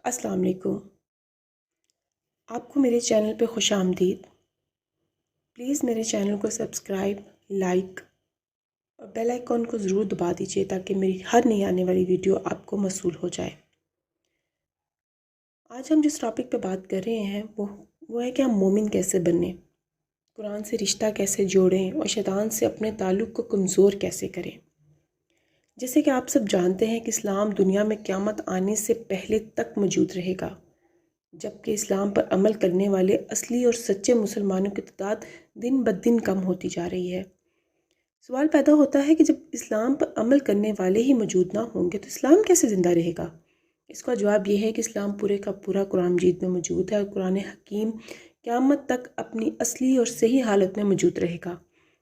السلام علیکم۔ آپ کو میرے چینل پہ خوش آمدید۔ پلیز میرے چینل کو سبسکرائب، لائک اور بیل آئیکن کو ضرور دبا دیجیے تاکہ میری ہر نئی آنے والی ویڈیو آپ کو موصول ہو جائے۔ آج ہم جس ٹاپک پہ بات کر رہے ہیں وہ ہے کہ ہم مومن کیسے بنیں، قرآن سے رشتہ کیسے جوڑیں اور شیطان سے اپنے تعلق کو کمزور کیسے کریں۔ جیسے کہ آپ سب جانتے ہیں کہ اسلام دنیا میں قیامت آنے سے پہلے تک موجود رہے گا، جبکہ اسلام پر عمل کرنے والے اصلی اور سچے مسلمانوں کی تعداد دن بدن کم ہوتی جا رہی ہے۔ سوال پیدا ہوتا ہے کہ جب اسلام پر عمل کرنے والے ہی موجود نہ ہوں گے تو اسلام کیسے زندہ رہے گا؟ اس کا جواب یہ ہے کہ اسلام پورے کا پورا قرآن مجید میں موجود ہے اور قرآن حکیم قیامت تک اپنی اصلی اور صحیح حالت میں موجود رہے گا۔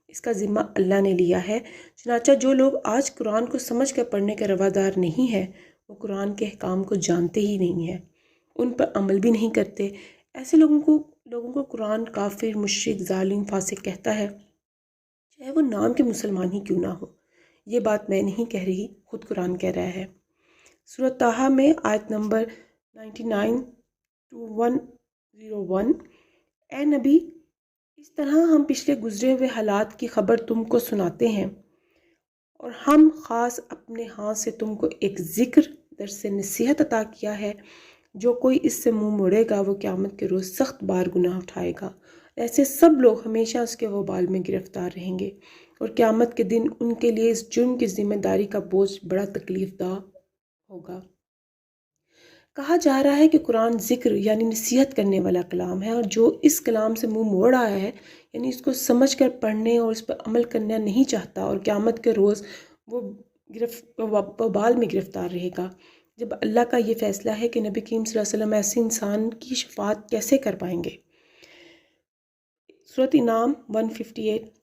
اس کا ذمہ اللہ نے لیا ہے، چنانچہ جو لوگ آج قرآن کو سمجھ کر پڑھنے کے روادار نہیں ہیں وہ قرآن کے احکام کو جانتے ہی نہیں ہیں، ان پر عمل بھی نہیں کرتے۔ ایسے لوگوں کو قرآن کافر، مشرک، ظالم، فاسق کہتا ہے، چاہے وہ نام کے مسلمان ہی کیوں نہ ہو۔ یہ بات میں نہیں کہہ رہی، خود قرآن کہہ رہا ہے۔ سورۃ طٰہٰ میں آیت نمبر 99 to 101، اے نبی، اس طرح ہم پچھلے گزرے ہوئے حالات کی خبر تم کو سناتے ہیں اور ہم خاص اپنے ہاتھ سے تم کو ایک ذکر درس نصیحت عطا کیا ہے۔ جو کوئی اس سے منہ موڑے گا وہ قیامت کے روز سخت بار گناہ اٹھائے گا۔ ایسے سب لوگ ہمیشہ اس کے وبال میں گرفتار رہیں گے اور قیامت کے دن ان کے لیے اس جرم کی ذمہ داری کا بوجھ بڑا تکلیف دہ ہوگا۔ کہا جا رہا ہے کہ قرآن ذکر یعنی نصیحت کرنے والا کلام ہے، اور جو اس کلام سے منہ موڑ آیا ہے یعنی اس کو سمجھ کر پڑھنے اور اس پر عمل کرنا نہیں چاہتا اور قیامت کے روز وہ وبال میں گرفتار رہے گا۔ جب اللہ کا یہ فیصلہ ہے کہ نبی کریم صلی اللہ علیہ وسلم ایسے انسان کی شفاعت کیسے کر پائیں گے؟ سورۃ انعام 158،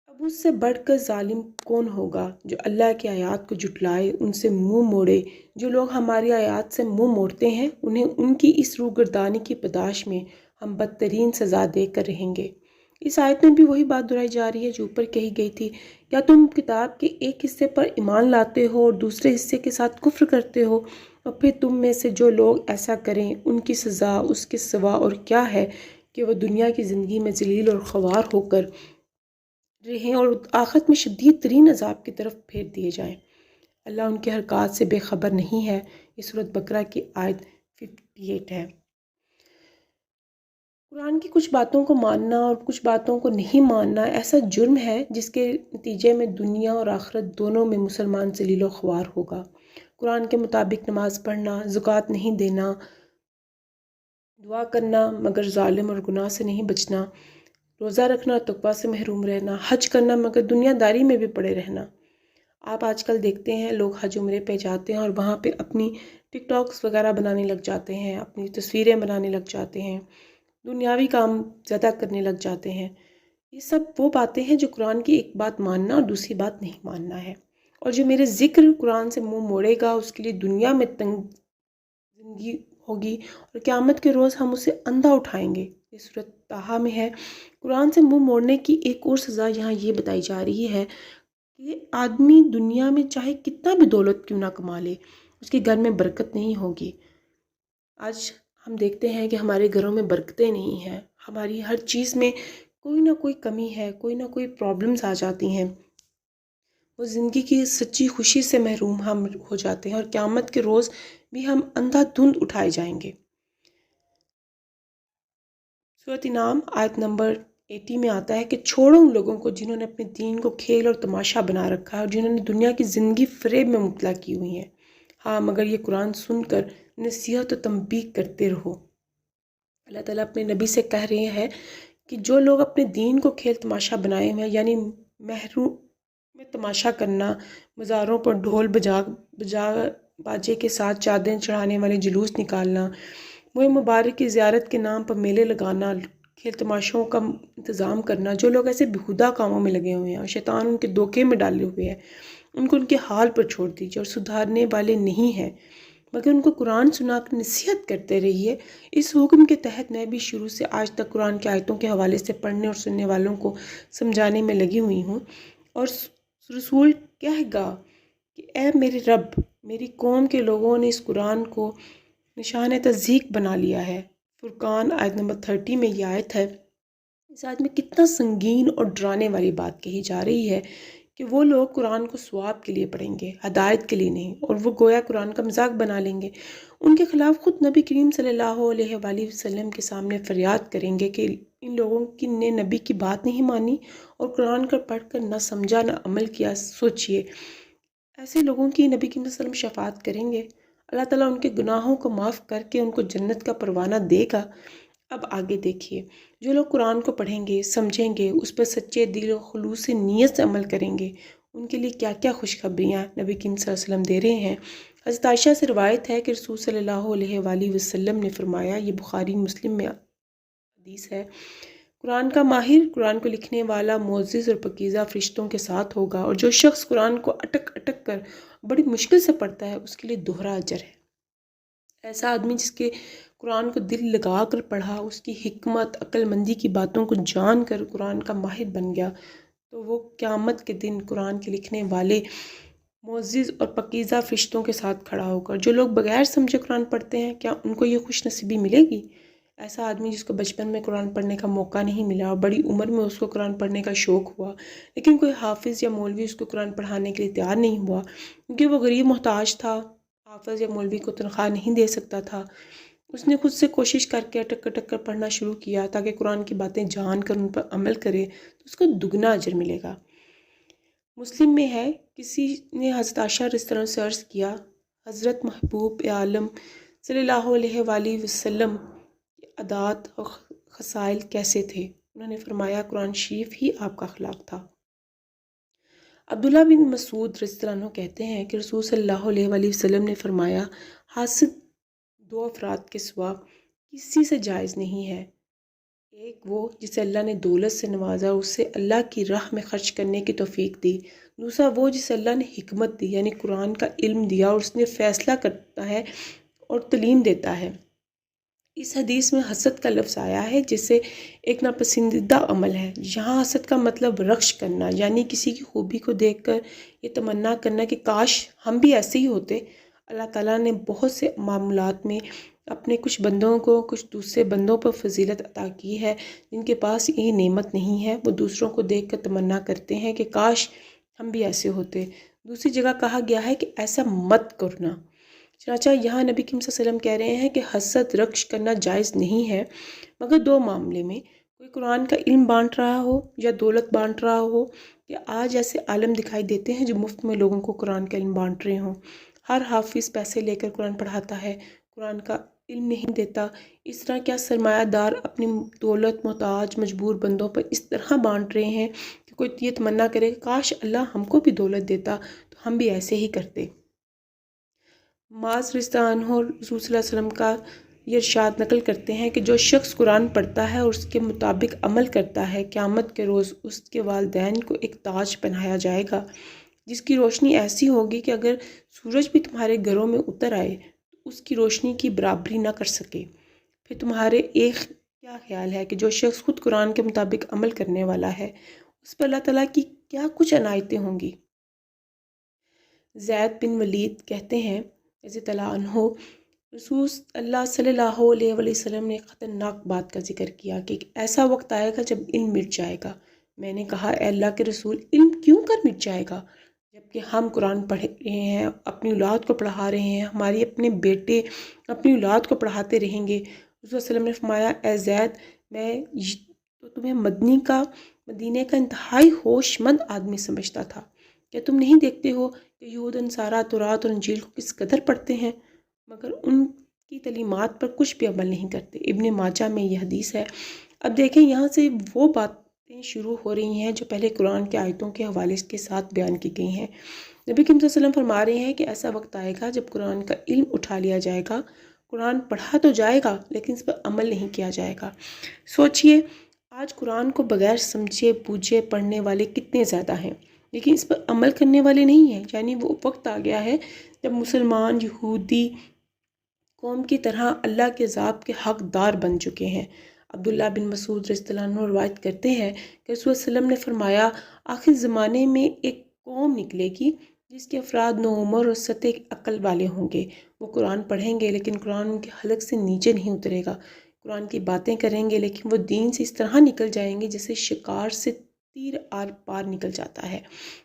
اب اس سے بڑھ کر ظالم کون ہوگا جو اللہ کی آیات کو جھٹلائے، ان سے منہ موڑے۔ جو لوگ ہماری آیات سے منہ موڑتے ہیں انہیں ان کی اس روگردانی کی پاداش میں ہم بدترین سزا دے کر رہیں گے۔ اس آیت میں بھی وہی بات دہرائی جا رہی ہے جو اوپر کہی گئی تھی، کیا تم کتاب کے ایک حصے پر ایمان لاتے ہو اور دوسرے حصے کے ساتھ کفر کرتے ہو، اور پھر تم میں سے جو لوگ ایسا کریں ان کی سزا اس کے سوا اور کیا ہے کہ وہ دنیا کی زندگی میں ذلیل اور خوار ہو کر رہیں اور آخرت میں شدید ترین عذاب کی طرف پھیر دیے جائیں۔ اللہ ان کے حرکات سے بے خبر نہیں ہے۔ یہ سورۃ بقرہ کی آیت 58 ہے۔ قرآن کی کچھ باتوں کو ماننا اور کچھ باتوں کو نہیں ماننا ایسا جرم ہے جس کے نتیجے میں دنیا اور آخرت دونوں میں مسلمان ذلیل و خوار ہوگا۔ قرآن کے مطابق نماز پڑھنا، زکوٰۃ نہیں دینا، دعا کرنا مگر ظالم اور گناہ سے نہیں بچنا، روزہ رکھنا اور تقویٰ سے محروم رہنا، حج کرنا مگر دنیا داری میں بھی پڑے رہنا۔ آپ آج کل دیکھتے ہیں لوگ حج عمرے پہ جاتے ہیں اور وہاں پہ اپنی ٹک ٹاکس وغیرہ بنانے لگ جاتے ہیں، اپنی تصویریں بنانے لگ جاتے ہیں، دنیاوی کام زیادہ کرنے لگ جاتے ہیں۔ یہ سب وہ باتیں ہیں جو قرآن کی ایک بات ماننا اور دوسری بات نہیں ماننا ہے۔ اور جو میرے ذکر قرآن سے منہ موڑے گا اس کے لیے دنیا میں تنگ زندگی ہوگی اور قیامت کے روز ہم اسے اندھا اٹھائیں گے۔ یہ سورۃ طٰہٰ میں ہے۔ قرآن سے منہ موڑنے کی ایک اور سزا یہاں یہ بتائی جا رہی ہے کہ آدمی دنیا میں چاہے کتنا بھی دولت کیوں نہ کما لے، اس کے گھر میں برکت نہیں ہوگی۔ آج ہم دیکھتے ہیں کہ ہمارے گھروں میں برکتیں نہیں ہیں، ہماری ہر چیز میں کوئی نہ کوئی کمی ہے، کوئی نہ کوئی پرابلمز آ جاتی ہیں، وہ زندگی کی سچی خوشی سے محروم ہم ہو جاتے ہیں اور قیامت کے روز بھی ہم اندھا دھند اٹھائے جائیں گے۔ سورۃ انعام آیت نمبر 80 میں آتا ہے کہ چھوڑو ان لوگوں کو جنہوں نے اپنے دین کو کھیل اور تماشا بنا رکھا ہے اور جنہوں نے دنیا کی زندگی فریب میں مبتلا کی ہوئی ہے۔ ہاں مگر یہ قرآن سن کر نصیحت و تنبیہ کرتے رہو۔ اللہ تعالیٰ اپنے نبی سے کہہ رہے ہیں کہ جو لوگ اپنے دین کو کھیل تماشا بنائے ہوئے ہیں، یعنی محروم میں تماشا کرنا، مزاروں پر ڈھول باجے کے ساتھ چادریں چڑھانے والے جلوس نکالنا، وہ مبارک کی زیارت کے نام پر میلے لگانا، کھیل تماشوں کا انتظام کرنا، جو لوگ ایسے بیہودہ کاموں میں لگے ہوئے ہیں اور شیطان ان کے دھوکے میں ڈالے ہوئے ہیں، ان کو ان کے حال پر چھوڑ دیجیے اور سدھارنے والے نہیں ہیں مگر ان کو قرآن سنا کر نصیحت کرتے رہیے۔ اس حکم کے تحت میں بھی شروع سے آج تک قرآن کی آیتوں کے حوالے سے پڑھنے اور سننے والوں کو سمجھانے میں لگی ہوئی ہوں، اور رسول کہے گا کہ اے میرے رب، میری قوم کے لوگوں نے اس قرآن کو نشان تصدیق بنا لیا ہے۔ فرقان آیت نمبر 30 میں یہ آیت ہے۔ اس آیت میں کتنا سنگین اور ڈرانے والی بات کہی جا رہی ہے کہ وہ لوگ قرآن کو ثواب کے لیے پڑھیں گے، ہدایت کے لیے نہیں، اور وہ گویا قرآن کا مذاق بنا لیں گے۔ ان کے خلاف خود نبی کریم صلی اللہ علیہ وآلہ وسلم کے سامنے فریاد کریں گے کہ ان لوگوں نے نبی کی بات نہیں مانی اور قرآن کا پڑھ کر نہ سمجھا نہ عمل کیا۔ سوچئے ایسے لوگوں کی نبی کریم صلی اللہ علیہ وسلم شفاعت کریں گے، اللہ تعالیٰ ان کے گناہوں کو معاف کر کے ان کو جنت کا پروانہ دے گا۔ اب آگے دیکھیے، جو لوگ قرآن کو پڑھیں گے، سمجھیں گے، اس پر سچے دل و خلوص نیت سے عمل کریں گے، ان کے لیے کیا کیا خوشخبریاں نبی کریم صلی اللہ علیہ وسلم دے رہے ہیں۔ حضرت عائشہ سے روایت ہے کہ رسول صلی اللہ علیہ وآلہ وسلم نے فرمایا، یہ بخاری مسلم میں حدیث ہے، قرآن کا ماہر، قرآن کو لکھنے والا معزز اور پاکیزہ فرشتوں کے ساتھ ہوگا، اور جو شخص قرآن کو اٹک اٹک کر بڑی مشکل سے پڑھتا ہے اس کے لیے دوہرا اجر ہے۔ ایسا آدمی جس کے قرآن کو دل لگا کر پڑھا، اس کی حکمت، عقل مندی کی باتوں کو جان کر قرآن کا ماہر بن گیا، تو وہ قیامت کے دن قرآن کے لکھنے والے معزز اور پاکیزہ فرشتوں کے ساتھ کھڑا ہوگا۔ جو لوگ بغیر سمجھے قرآن پڑھتے ہیں، کیا ان کو یہ خوش نصیبی ملے گی؟ ایسا آدمی جس کو بچپن میں قرآن پڑھنے کا موقع نہیں ملا اور بڑی عمر میں اس کو قرآن پڑھنے کا شوق ہوا، لیکن کوئی حافظ یا مولوی اس کو قرآن پڑھانے کے لیے تیار نہیں ہوا کیونکہ وہ غریب محتاج تھا، حافظ یا مولوی کو تنخواہ نہیں دے سکتا تھا۔ اس نے خود سے کوشش کر کے اٹک اٹک کر پڑھنا شروع کیا تاکہ قرآن کی باتیں جان کر ان پر عمل کرے تو اس کو دگنا اجر ملے گا۔ مسلم میں ہے، کسی نے حضرت عائشہ اس طرح سے عرض کیا، حضرت محبوب عالم صلی اللہ علیہ وآلہ وسلم کے عادات اور خصائل کیسے تھے؟ انہوں نے فرمایا، قرآن شریف ہی آپ کا اخلاق تھا۔ عبداللہ بن مسعود رضی اللہ عنہ کہتے ہیں کہ رسول صلی اللہ علیہ وآلہ وسلم نے فرمایا، حاسد دو افراد کے سوا کسی سے جائز نہیں ہے۔ ایک وہ جسے اللہ نے دولت سے نوازا اور اسے اللہ کی راہ میں خرچ کرنے کی توفیق دی۔ دوسرا وہ جسے اللہ نے حکمت دی، یعنی قرآن کا علم دیا اور اس نے فیصلہ کرتا ہے اور تعلیم دیتا ہے۔ اس حدیث میں حسد کا لفظ آیا ہے جسے ایک ناپسندیدہ عمل ہے۔ یہاں حسد کا مطلب رخص کرنا، یعنی کسی کی خوبی کو دیکھ کر یہ تمنا کرنا کہ کاش ہم بھی ایسے ہی ہوتے۔ اللہ تعالیٰ نے بہت سے معاملات میں اپنے کچھ بندوں کو کچھ دوسرے بندوں پر فضیلت عطا کی ہے، جن کے پاس یہ نعمت نہیں ہے، وہ دوسروں کو دیکھ کر تمنا کرتے ہیں کہ کاش ہم بھی ایسے ہوتے۔ دوسری جگہ کہا گیا ہے کہ ایسا مت کرنا۔ چنانچہ یہاں نبی کریم صلی اللہ علیہ وسلم کہہ رہے ہیں کہ حسد رخص کرنا جائز نہیں ہے، مگر دو معاملے میں، کوئی قرآن کا علم بانٹ رہا ہو یا دولت بانٹ رہا ہو، کہ آج ایسے عالم دکھائی دیتے ہیں جو مفت میں لوگوں کو قرآن کا علم بانٹ رہے ہوں۔ ہر حافظ پیسے لے کر قرآن پڑھاتا ہے، قرآن کا علم نہیں دیتا۔ اس طرح کیا سرمایہ دار اپنی دولت محتاج مجبور بندوں پر اس طرح بانٹ رہے ہیں کہ کوئی یہ تمنا کرے کہ کاش اللہ ہم کو بھی دولت دیتا تو ہم بھی ایسے ہی کرتے۔ معاذ رضی اللہ عنہ رسول صلی اللہ علیہ وسلم کا یہ ارشاد نقل کرتے ہیں کہ جو شخص قرآن پڑھتا ہے اور اس کے مطابق عمل کرتا ہے، قیامت کے روز اس کے والدین کو ایک تاج پہنایا جائے گا جس کی روشنی ایسی ہوگی کہ اگر سورج بھی تمہارے گھروں میں اتر آئے تو اس کی روشنی کی برابری نہ کر سکے۔ پھر تمہارے ایک کیا خیال ہے کہ جو شخص خود قرآن کے مطابق عمل کرنے والا ہے، اس پر اللہ تعالیٰ کی کیا کچھ عنایتیں ہوں گی۔ زید بن ولید کہتے ہیں رضی اللہ عنہ، رسول اللہ صلی اللہ علیہ وآلہ وسلم نے خطرناک بات کا ذکر کیا کہ ایسا وقت آئے گا جب علم مٹ جائے گا۔ میں نے کہا، اے اللہ کے رسول، علم کیوں کر مٹ جائے گا؟ جبکہ ہم قرآن پڑھ رہے ہیں، اپنی اولاد کو پڑھا رہے ہیں، ہماری اپنے بیٹے اپنی اولاد کو پڑھاتے رہیں گے۔ رسول صلی اللہ علیہ وسلم نے فرمایا، اے زید، میں تو تمہیں مدینے کا انتہائی ہوش مند آدمی سمجھتا تھا۔ کیا تم نہیں دیکھتے ہو کہ یہود نصارہ تورات اور انجیل کو کس قدر پڑھتے ہیں، مگر ان کی تعلیمات پر کچھ بھی عمل نہیں کرتے؟ ابن ماجہ میں یہ حدیث ہے۔ اب دیکھیں، یہاں سے وہ باتیں شروع ہو رہی ہیں جو پہلے قرآن کے آیتوں کے حوالے کے ساتھ بیان کی گئی ہیں۔ نبی کریم صلی اللہ علیہ وسلم فرما رہے ہیں کہ ایسا وقت آئے گا جب قرآن کا علم اٹھا لیا جائے گا، قرآن پڑھا تو جائے گا لیکن اس پر عمل نہیں کیا جائے گا۔ سوچئے، آج قرآن کو بغیر سمجھے بوجھے پڑھنے والے کتنے زیادہ ہیں، لیکن اس پر عمل کرنے والے نہیں ہیں۔ یعنی وہ وقت آ گیا ہے جب مسلمان یہودی قوم کی طرح اللہ کے عذاب کے حقدار بن چکے ہیں۔ عبداللہ بن مسعود رضی اللہ عنہ روایت کرتے ہیں کہ رسول صلی اللہ علیہ وسلم نے فرمایا، آخر زمانے میں ایک قوم نکلے گی جس کے افراد نوعمر اور سطح عقل والے ہوں گے، وہ قرآن پڑھیں گے لیکن قرآن ان کے حلق سے نیچے نہیں اترے گا، قرآن کی باتیں کریں گے لیکن وہ دین سے اس طرح نکل جائیں گے جیسے شکار سے تیر آر پار نکل جاتا ہے۔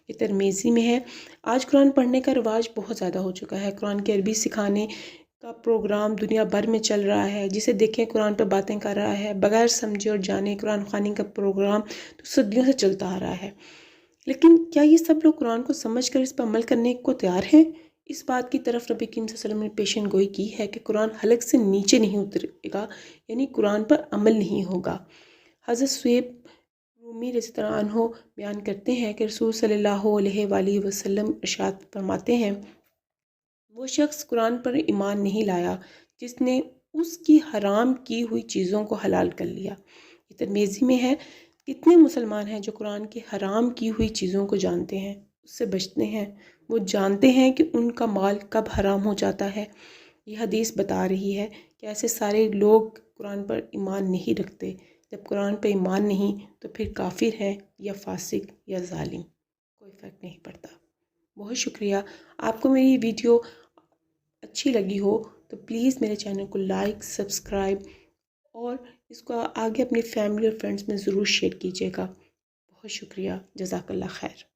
یہ ترمذی میں ہے۔ آج قرآن پڑھنے کا رواج بہت زیادہ ہو چکا ہے۔ قرآن کی عربی سکھانے کا پروگرام دنیا بھر میں چل رہا ہے، جسے دیکھیں قرآن پہ باتیں کر رہا ہے، بغیر سمجھے اور جانے قرآن خوانی کا پروگرام تو صدیوں سے چلتا آ رہا ہے۔ لیکن کیا یہ سب لوگ قرآن کو سمجھ کر اس پر عمل کرنے کو تیار ہیں؟ اس بات کی طرف نبی کریم صلی اللہ علیہ وسلم نے پیشن گوئی کی ہے کہ قرآن حلق سے نیچے نہیں اترے گا، یعنی قرآن پر عمل نہیں ہوگا۔ حضرت سہیب رومی رضی اللہ عنہ بیان کرتے ہیں کہ رسول صلی اللہ علیہ وآلہ وسلم ارشاد فرماتے ہیں، وہ شخص قرآن پر ایمان نہیں لایا جس نے اس کی حرام کی ہوئی چیزوں کو حلال کر لیا۔ یہ ترمذی میں ہے۔ کتنے مسلمان ہیں جو قرآن کی حرام کی ہوئی چیزوں کو جانتے ہیں، اس سے بچتے ہیں، وہ جانتے ہیں کہ ان کا مال کب حرام ہو جاتا ہے۔ یہ حدیث بتا رہی ہے کہ ایسے سارے لوگ قرآن پر ایمان نہیں رکھتے۔ جب قرآن پر ایمان نہیں تو پھر کافر ہے یا فاسق یا ظالم، کوئی فرق نہیں پڑتا۔ بہت شکریہ۔ آپ کو میری ویڈیو اچھی لگی ہو تو پلیز میرے چینل کو لائک، سبسکرائب اور اس کو آگے اپنی فیملی اور فرینڈز میں ضرور شیئر کیجیے گا۔ بہت شکریہ۔ جزاک اللہ خیر۔